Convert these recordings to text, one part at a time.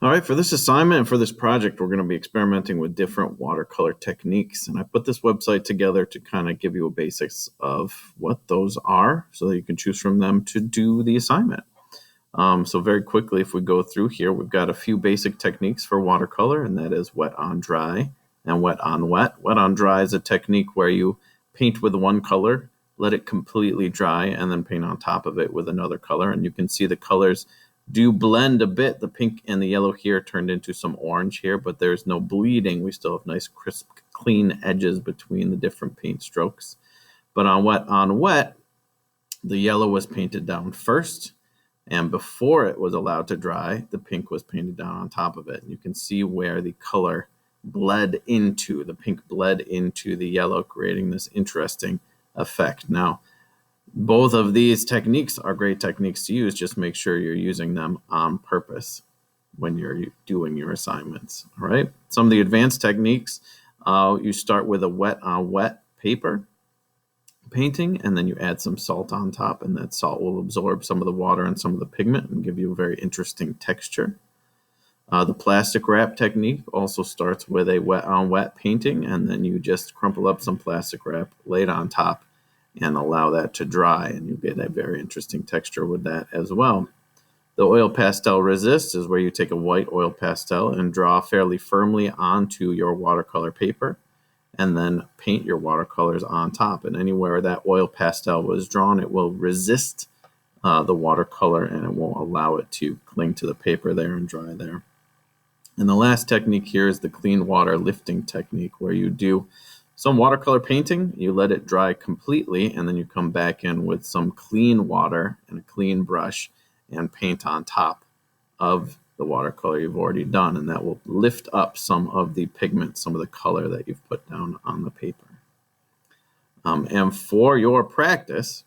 All right, for this assignment and for this project, we're going to be experimenting with different watercolor techniques. And I put this website together to kind of give you a basics of what those are so that you can choose from them to do the assignment. So very quickly, if we go through here, we've got a few basic techniques for watercolor, and that is wet on dry and wet on wet. Wet on dry is a technique where you paint with one color, let it completely dry, and then paint on top of it with another color. And you can see the colors do blend a bit. The pink and the yellow here turned into some orange here, but there's no bleeding. We still have nice, crisp, clean edges between the different paint strokes. But on wet, the yellow was painted down first, and before it was allowed to dry, the pink was painted down on top of it. And you can see where the color bled into, the pink bled into the yellow, creating this interesting effect. Now, both of these techniques are great techniques to use. Just make sure you're using them on purpose when you're doing your assignments. All right. Some of the advanced techniques, you start with a wet on wet paper painting, and then you add some salt on top, and that salt will absorb some of the water and some of the pigment and give you a very interesting texture. The plastic wrap technique also starts with a wet on wet painting, and then you just crumple up some plastic wrap, lay it on top, and allow that to dry, and you get a very interesting texture with that as well. The oil pastel resist is where you take a white oil pastel and draw fairly firmly onto your watercolor paper, and then paint your watercolors on top. And anywhere that oil pastel was drawn, it will resist the watercolor, and it won't allow it to cling to the paper there and dry there. And the last technique here is the clean water lifting technique, where you do some watercolor painting, you let it dry completely, and then you come back in with some clean water and a clean brush and paint on top of the watercolor you've already done, and that will lift up some of the pigment, some of the color that you've put down on the paper. And for your practice,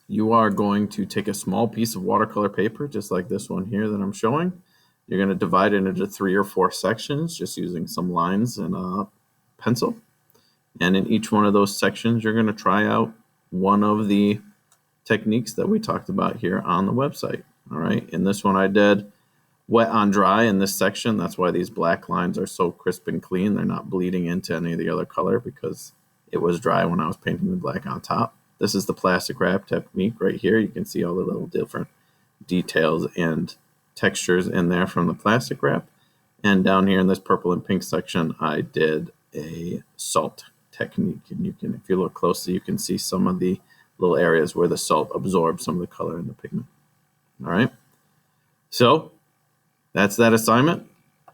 you are going to take a small piece of watercolor paper, just like this one here that I'm showing. You're going to divide it into 3 or 4 sections, just using some lines and a pencil. And in each one of those sections, you're going to try out one of the techniques that we talked about here on the website. All right. In this one, I did wet on dry in this section. That's why these black lines are so crisp and clean. They're not bleeding into any of the other color because it was dry when I was painting the black on top. This is the plastic wrap technique right here. You can see all the little different details and textures in there from the plastic wrap. And down here in this purple and pink section, I did a salt technique, and you can, if you look closely, you can see some of the little areas where the salt absorbs some of the color and the pigment. All right, so that's that assignment.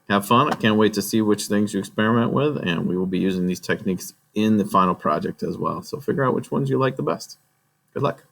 Have fun. I can't wait to see which things you experiment with, and we will be using these techniques in the final project as well. So figure out which ones you like the best. Good luck.